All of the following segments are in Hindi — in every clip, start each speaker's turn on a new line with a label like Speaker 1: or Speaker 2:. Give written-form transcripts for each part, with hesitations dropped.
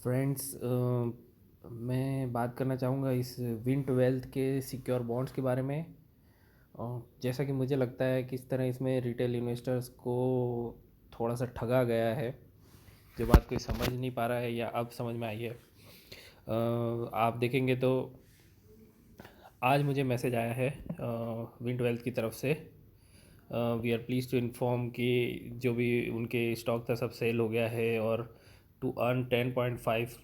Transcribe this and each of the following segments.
Speaker 1: फ्रेंड्स, मैं बात करना चाहूँगा इस विंट वेल्थ के सिक्योर बॉन्ड्स के बारे में। जैसा कि मुझे लगता है कि इस तरह इसमें रिटेल इन्वेस्टर्स को थोड़ा सा ठगा गया है। जो बात कोई समझ नहीं पा रहा है या अब समझ में आई है। आप देखेंगे तो आज मुझे मैसेज आया है विंट वेल्थ की तरफ से। We are pleased to inform कि जो भी उनके स्टॉक था सब सेल हो गया है, और to earn 10.5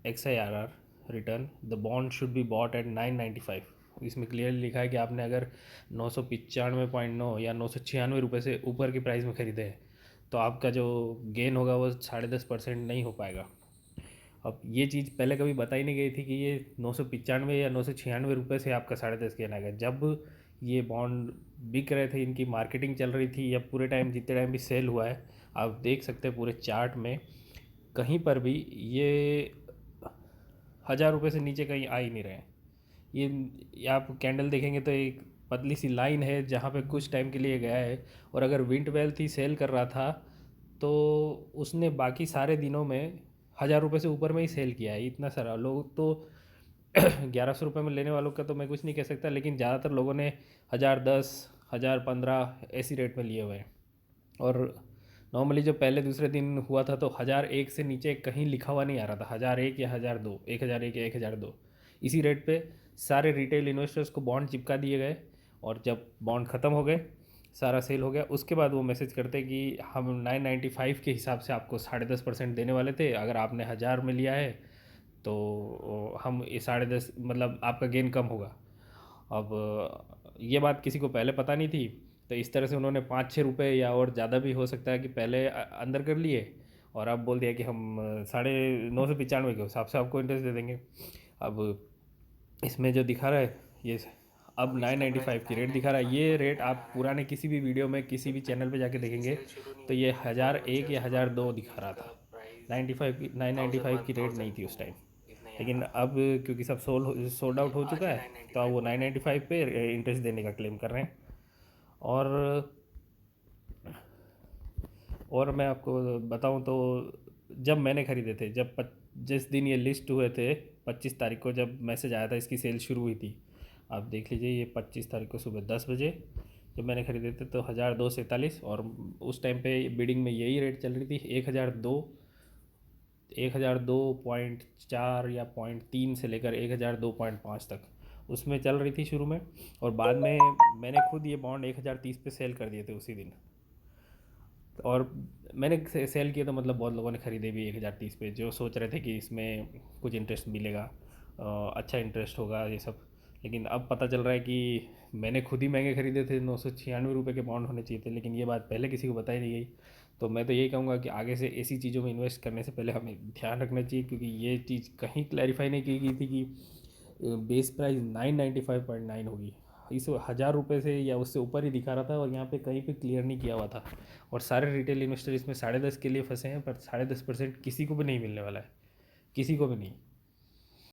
Speaker 1: XIRR return the bond should be bought at 995। इसमें क्लियरली लिखा है कि आपने अगर 995.9 या 996 रुपये से ऊपर की प्राइस में ख़रीदे हैं तो आपका जो गेन होगा वो 10.5% नहीं हो पाएगा। अब ये चीज़ पहले कभी बताई नहीं गई थी कि ये 995 या 996 रुपये से आपका 10.5 गेन आएगा। जब ये बॉन्ड बिक रहे थे, इनकी मार्केटिंग चल रही थी, या पूरे टाइम जितने टाइम भी सेल हुआ है, आप देख सकते हैं पूरे चार्ट में कहीं पर भी ये 1000 रुपये से नीचे कहीं आ ही नहीं रहे हैं। ये आप कैंडल देखेंगे तो एक पतली सी लाइन है जहाँ पे कुछ टाइम के लिए गया है। और अगर विंट वेल्थ ही सेल कर रहा था तो उसने बाकी सारे दिनों में 1000 रुपये से ऊपर में ही सेल किया है। इतना सारा लोग तो 1100 रुपये में लेने वालों का तो मैं कुछ नहीं कह सकता, लेकिन ज़्यादातर लोगों ने 1010, 1015 ऐसी रेट में लिए हुए हैं। और नॉर्मली जो पहले दूसरे दिन हुआ था तो 1001 से नीचे कहीं लिखा हुआ नहीं आ रहा था। 1001 या 1002, 1001 या 1002, इसी रेट पे सारे रिटेल इन्वेस्टर्स को बॉन्ड चिपका दिए गए। और जब बॉन्ड ख़त्म हो गए, सारा सेल हो गया, उसके बाद वो मैसेज करते कि हम 995 के हिसाब से आपको 10.5% देने वाले थे। अगर आपने 1000 में लिया है तो हम ये 10.5 मतलब आपका गेन कम होगा। अब ये बात किसी को पहले पता नहीं थी, तो इस तरह से उन्होंने 5-6 रुपये या और ज़्यादा भी हो सकता है कि पहले अंदर कर लिए, और अब बोल दिया कि हम 995 के हिसाब से आपको इंटरेस्ट दे देंगे। अब इसमें जो दिखा रहा है ये अब 995 की रेट दिखा रहा है। ये रेट आप पुराने किसी भी वीडियो में किसी भी चैनल पे जाके देखेंगे तो ये 1001 या 1002 दिखा रहा था। 995 की रेट नहीं थी उस टाइम। लेकिन अब क्योंकि सब सोल्ड आउट हो चुका है तो अब वो 995 पे इंटरेस्ट देने का क्लेम कर रहे हैं। और मैं आपको बताऊं तो जब मैंने ख़रीदे थे, जिस दिन ये लिस्ट हुए थे 25 तारीख को, जब मैसेज आया था इसकी सेल शुरू हुई थी, आप देख लीजिए ये 25 तारीख को सुबह 10 बजे जब मैंने ख़रीदे थे तो 1002.47। और उस टाइम पे बिडिंग में यही रेट चल रही थी 1002.4 या 0.3 से लेकर 1002.5 तक उसमें चल रही थी शुरू में। और बाद में मैंने खुद ये बॉन्ड 1030 पे सेल कर दिए थे उसी दिन। और मैंने सेल किया तो मतलब बहुत लोगों ने ख़रीदे भी 1030 पे, जो सोच रहे थे कि इसमें कुछ इंटरेस्ट मिलेगा, अच्छा इंटरेस्ट होगा ये सब। लेकिन अब पता चल रहा है कि मैंने खुद ही महंगे ख़रीदे थे। 996 रुपये के बॉन्ड होने चाहिए थे, लेकिन ये बात पहले किसी को बताई नहीं गई। तो मैं तो यही कहूँगा कि आगे से ऐसी चीज़ों में इन्वेस्ट करने से पहले हमें ध्यान रखना चाहिए, क्योंकि ये चीज़ कहीं क्लैरिफाई नहीं की गई थी कि बेस प्राइस 995.9 होगी। इस 1000 रुपये से या उससे ऊपर ही दिखा रहा था, और यहाँ पे कहीं पे क्लियर नहीं किया हुआ था। और सारे रिटेल इन्वेस्टर इसमें 10.5 के लिए फंसे हैं, पर 10.5% किसी को भी नहीं मिलने वाला है, किसी को भी नहीं।